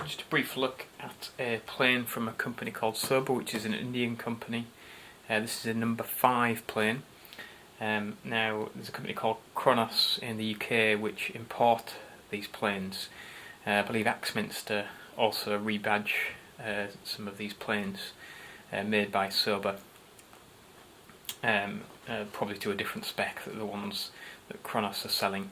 Just a brief look at a plane from a company called Soba, which is an Indian company. This is a number 5 plane. Now, there's a company called Kronos in the UK which import these planes. I believe Axminster also rebadge some of these planes made by Soba, probably to a different spec than the ones that Kronos are selling.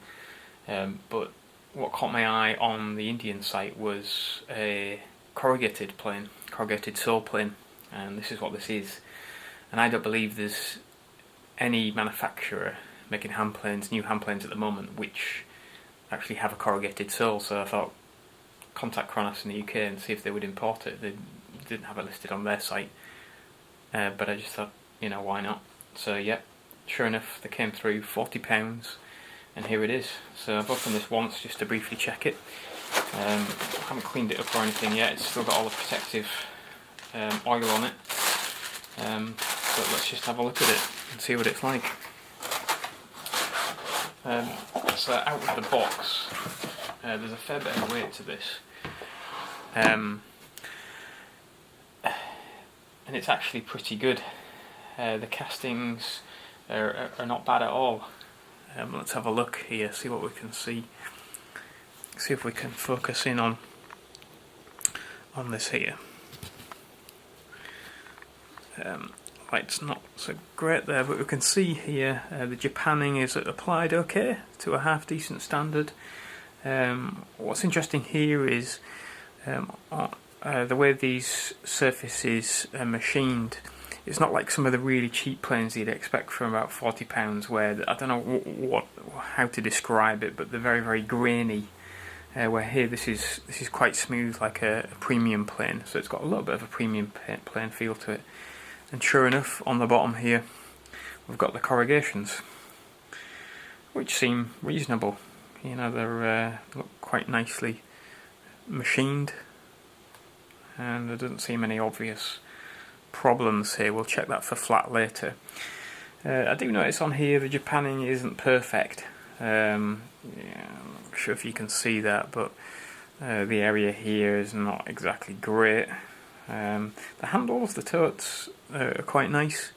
But what caught my eye on the Indian site was a corrugated plane, corrugated sole plane, and this is what this is. And I don't believe there's any manufacturer making hand planes, new hand planes at the moment, which actually have a corrugated sole. So I thought, contact Kronos in the UK and see if they would import it. They didn't have it listed on their site, but I just thought, why not? So yeah, sure enough, they came through, £40, and here it is. So I've opened this once just to briefly check it. I haven't cleaned it up or anything yet. It's still got all the protective oil on it. But let's just have a look at it and see what it's like. So out of the box, there's a fair bit of weight to this, and it's actually pretty good. The castings are not bad at all. Let's have a look here, see what we can see. See if we can focus in on this here. Light's not so great there, but we can see here the Japanning is applied okay to a half decent standard. What's interesting here is the way these surfaces are machined. It's not like some of the really cheap planes you'd expect from about £40, where I don't know how to describe it, but they're very, very grainy. Where here this is quite smooth, like a premium plane. So it's got a little bit of a premium plane feel to it. And sure enough, on the bottom here, we've got the corrugations, which seem reasonable. They're look quite nicely machined, and there doesn't seem any obvious problems here. We'll check that for flat later. I do notice on here the Japanning isn't perfect. I'm not sure if you can see that, but the area here is not exactly great. The handles, the totes are quite nice.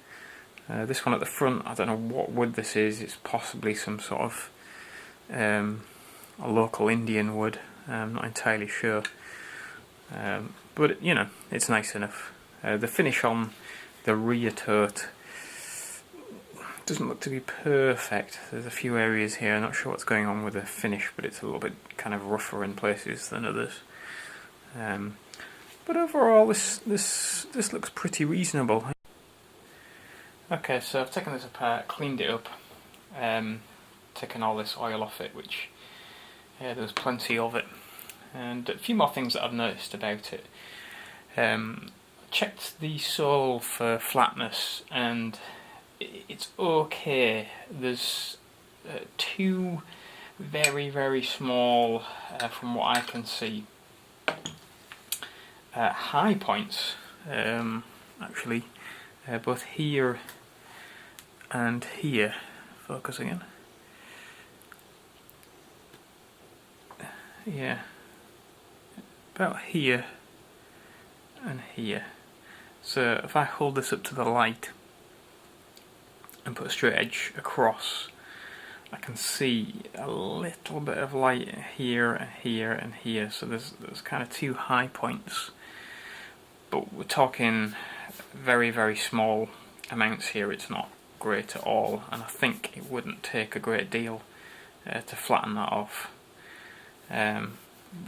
This one at the front, I don't know what wood this is. It's possibly some sort of a local Indian wood. I'm not entirely sure, but it's nice enough. The finish on the rear tote doesn't look to be perfect. There's a few areas here. I'm not sure what's going on with the finish, but it's a little bit kind of rougher in places than others. But overall, this looks pretty reasonable. Okay, so I've taken this apart, cleaned it up, taken all this oil off it, which there's plenty of it, and a few more things that I've noticed about it. Checked the sole for flatness, and it's okay. There's two very, very small, from what I can see, high points, actually, both here and here. Focus again. Yeah, about here and here. So if I hold this up to the light and put a straight edge across, I can see a little bit of light here and here and here. So there's kind of two high points, but we're talking very, very small amounts here. It's not great at all, and I think it wouldn't take a great deal to flatten that off.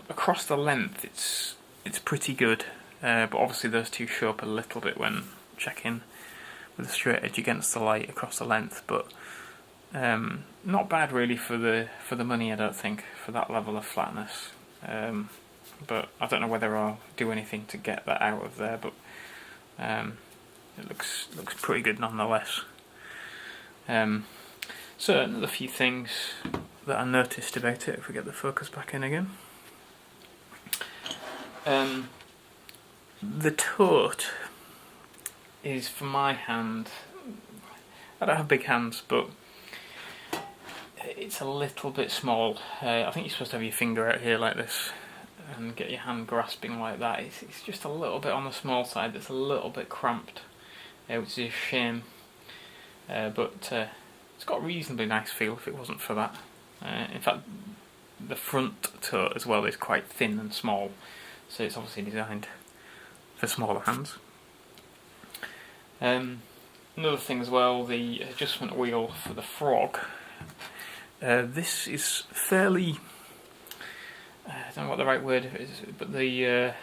Across the length, it's pretty good, but obviously those two show up a little bit when checking with a straight edge against the light across the length. But not bad really for the money, I don't think, for that level of flatness. But I don't know whether I'll do anything to get that out of there, but it looks pretty good nonetheless. So another few things that I noticed about it, if we get the focus back in again. The tote is, for my hand, I don't have big hands, but it's a little bit small. I think you're supposed to have your finger out here like this. and get your hand grasping like that. It's just a little bit on the small side. It's a little bit cramped, which is a shame. But it's got a reasonably nice feel if it wasn't for that. In fact, the front toe as well is quite thin and small, so it's obviously designed for smaller hands. Another thing as well, the adjustment wheel for the frog. This is fairly, I don't know what the right word is, but the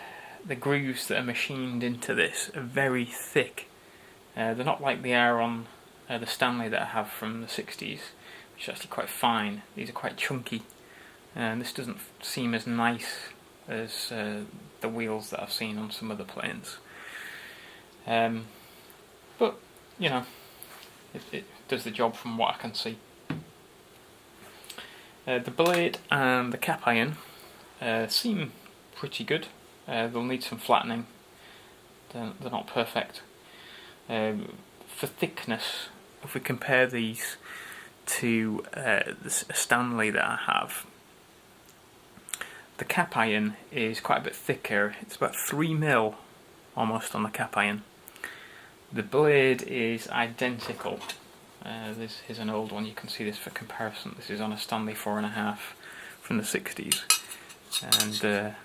grooves that are machined into this are very thick. They're not like they are on the Stanley that I have from the 60s, which is actually quite fine. These are quite chunky, and this doesn't seem as nice as the wheels that I've seen on some other planes. But, you know, it does the job from what I can see. The blade and the cap iron seem pretty good. They'll need some flattening. They're not perfect. For thickness, if we compare these to the Stanley that I have, the cap iron is quite a bit thicker. It's about 3mm almost on the cap iron. The blade is identical. This is an old one, you can see this for comparison. This is on a Stanley 4.5 from the 60s, and you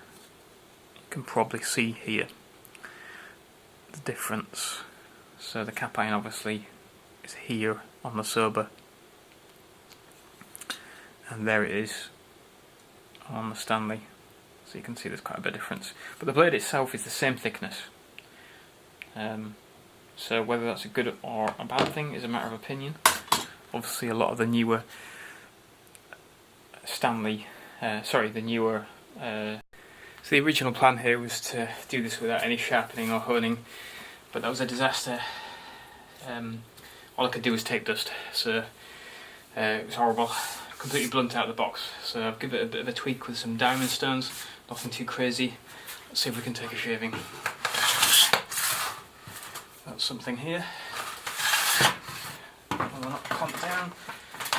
can probably see here the difference. So the cap iron obviously is here on the Soba, and there it is on the Stanley. So you can see there's quite a bit of difference. But the blade itself is the same thickness. So whether that's a good or a bad thing is a matter of opinion. Obviously a lot of the newer so the original plan here was to do this without any sharpening or honing, but that was a disaster. All I could do was tape dust, so it was horrible. Completely blunt out of the box. So I've given it a bit of a tweak with some diamond stones, nothing too crazy. Let's see if we can take a shaving. That's something here. Well, we're not clamped down.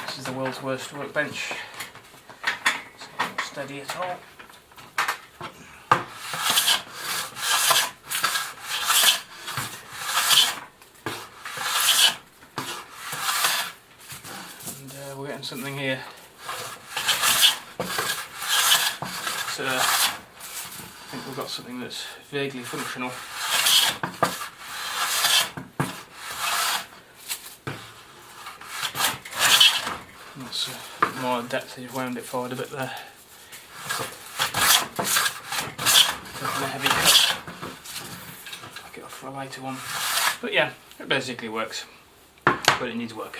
This is the world's worst workbench. It's not steady at all. And we're getting something here. So I think we've got something that's vaguely functional. That's a bit more depth, he's wound it forward a bit there. Taking a heavy cut. Back it off for a lighter one. But yeah, it basically works. But it needs work.